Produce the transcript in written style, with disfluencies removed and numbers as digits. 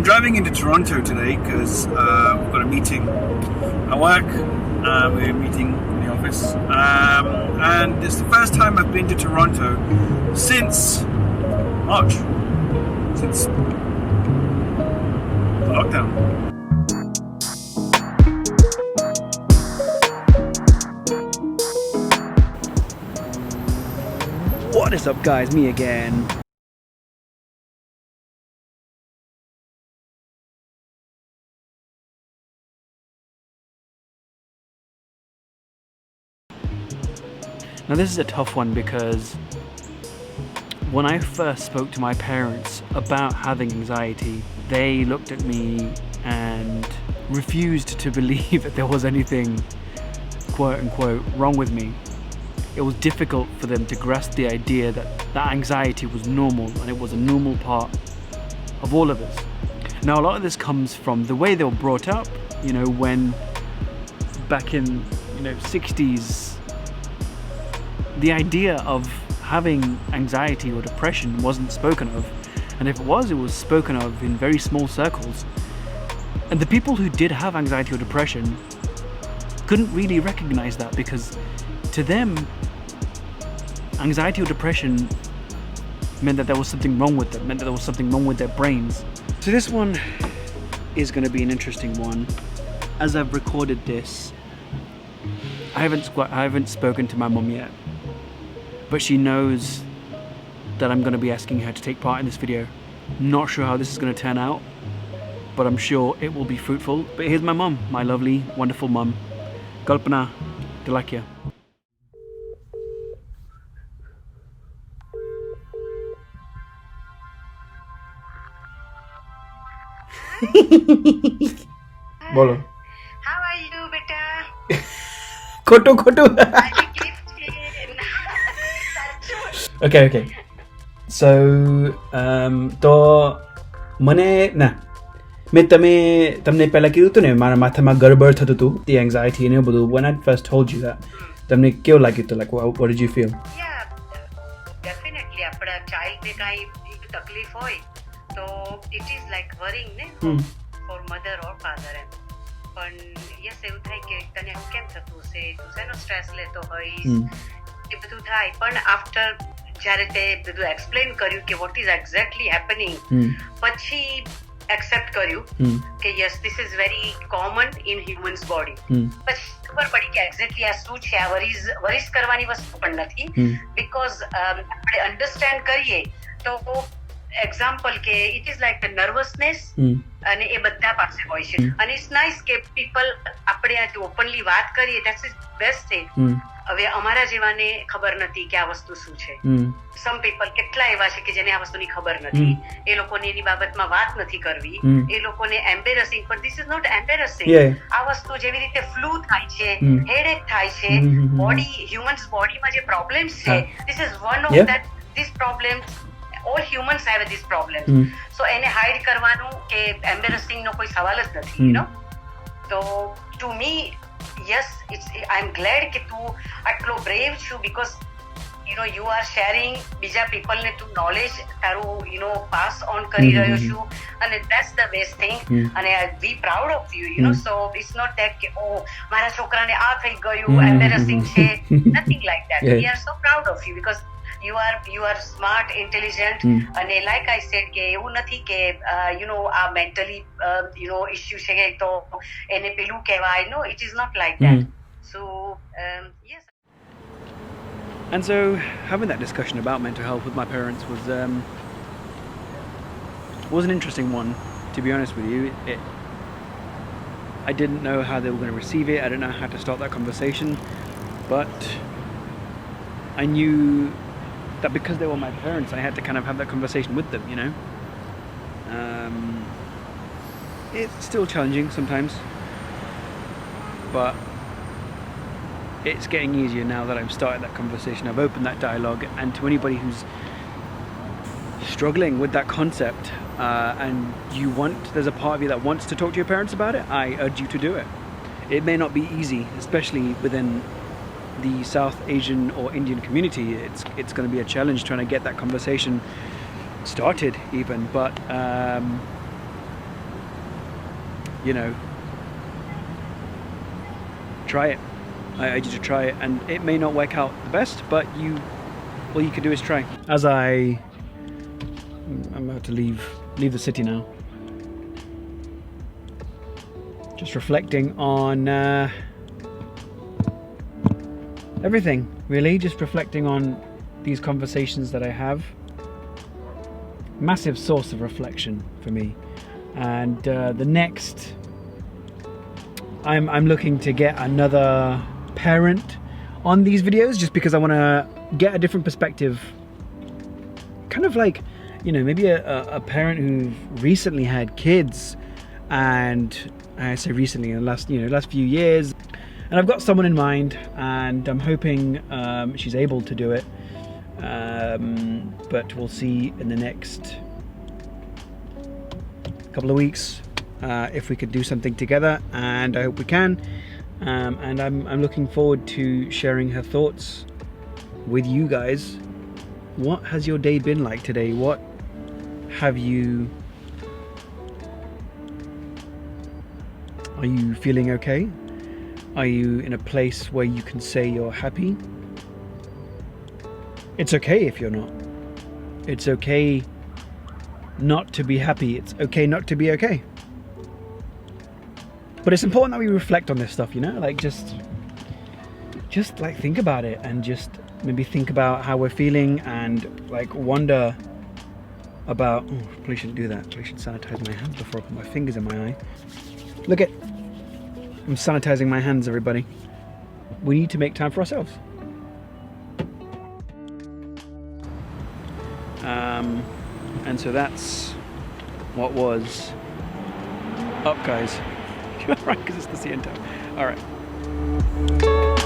I'm driving into Toronto today because we've got a meeting at work. We're meeting in the office, and it's the first time I've been to Toronto since March, since the lockdown. What is up, guys? Me again. Now this is a tough one because when I first spoke to my parents about having anxiety, they looked at me and refused to believe that there was anything quote unquote wrong with me. It was difficult for them to grasp the idea that anxiety was normal and it was a normal part of all of us. Now a lot of this comes from the way they were brought up, you know, when back in 60s, the idea of having anxiety or depression wasn't spoken of, and if it was spoken of in very small circles. And the people who did have anxiety or depression couldn't really recognize that, because to them, anxiety or depression meant that there was something wrong with them, meant that there was something wrong with their brains. So this one is going to be an interesting one. As I've recorded this, I haven't spoken to my mum yet, but she knows that I'm going to be asking her to take part in this video. Not sure how this is going to turn out, but I'm sure it will be fruitful. But here's my mum, my lovely, wonderful mum, Kalpana Tilakia. Bolo. How are you, beta? Koto. Okay. So, તો મને ના મેં તમને પહેલા કીધું હતું ને મારા માથામાં ગડબડ થતું હતું, the anxiety and બધું. When I first told you that, તમને કેવું લાગ્યું હતું? Like, what did you feel? Yeah, definitely. આપણા ચાઇલ્ડને કાંઈ તકલીફ હોય તો it is like worrying ને for mother or father એમ. પણ યસ એવું થાય કે તને કેમ થતું હશે, તું શેનો સ્ટ્રેસ લેતો હોઈશ, એ બધું થાય. પણ આફ્ટર જ્યારે તે બધું એક્સપ્લેન કર્યું કે વોટ ઇઝ એક્ઝેક્ટલી હેપનિંગ, પછી એક્સેપ્ટ કર્યું કે yes this is very common in humans body. પછી ખબર પડી કે એક્ઝેક્ટલી આ શું છે. આ વરીઝ કરવાની વસ્તુ પણ નથી, બીકોઝ આપણે અન્ડરસ્ટેન્ડ કરીએ તો એક્ઝામ્પલ કે ઇટ ઇઝ લાઈક નર્વસનેસ, અને એ બધા પાસે હોય છે. અને ઇટ્સ નાઇસ કે પીપલ આપણે આજે ઓપનલી વાત કરીએ, ધેટ્સ ઇઝ બેસ્ટ થિંગ. હવે અમારા જેવાને ખબર નથી કે આ વસ્તુ શું છે. સમ પીપલ કેટલા એવા છે કે જેને આ વસ્તુની ખબર નથી, એ લોકોને એની બાબતમાં વાત નથી કરવી, એ લોકોને એમ્બેરેસિંગ. પણ ધીસ ઇઝ નોટ એમ્બેરેસિંગ. આ વસ્તુ જેવી રીતે ફ્લુ થાય છે, હેડેક થાય છે, બોડી હ્યુમન્સ બોડીમાં જે પ્રોબ્લેમ્સ છે, this is one of that. This problems all humans have these problems. So એને હાઇડ કરવાનું કે એમ્બેરેસિંગ નો કોઈ સવાલ જ નથી, you know. So to me, yes, I'm glad કે તું આટલો brave છું, because you are sharing બીજા people ને તું knowledge તારું pass on કરી રહ્યો છું, અને that's the best thing. અને I be proud of you, so it's not that કે મારા છોકરાને આ થઈ ગયું, embarrassing છે. Nothing like that. We are so proud of you because you are smart, intelligent, અને like I said કે એવું નથી કે આ mentally issue છે તો એને પેલું કહેવાય. No, it is not like that. So yes. And so having that discussion about mental health with my parents was an interesting one, to be honest with you. I didn't know how they were going to receive it. I didn't know how to start that conversation, but I knew that because they were my parents, I had to kind of have that conversation with them, It's still challenging sometimes, but it's getting easier now that I've started that conversation. I've opened that dialogue, and to anybody who's struggling with that concept, and there's a part of you that wants to talk to your parents about it, I urge you to do it. It may not be easy, especially within the South Asian or Indian community. It's going to be a challenge trying to get that conversation started even, but you know, try it. I urge you to try it, and it may not work out the best, but all you can do is try. As I'm about to leave the city now, just reflecting on everything, really, just reflecting on these conversations that I have. Massive source of reflection for me. And the next, I'm looking to get another parent on these videos, just because I want to get a different perspective, kind of like, you know, maybe a parent who recently had kids, and I say recently, in the last few years, and I've got someone in mind, and I'm hoping she's able to do it, but we'll see in the next couple of weeks if we could do something together, and I hope we can. And I'm looking forward to sharing her thoughts with you guys. What has your day been like today? What have you... Are you feeling okay? Are you in a place where you can say you're happy? It's okay if you're not. It's okay not to be happy. It's okay not to be okay. But it's important that we reflect on this stuff, you know, like just like think about it, and just maybe think about how we're feeling, and like wonder about, oh, I probably shouldn't do that. I probably should sanitize my hands before I put my fingers in my eye. Look at, I'm sanitizing my hands, everybody. We need to make time for ourselves. And so that's what was up, guys. Right, because it's the CN Tower. All right.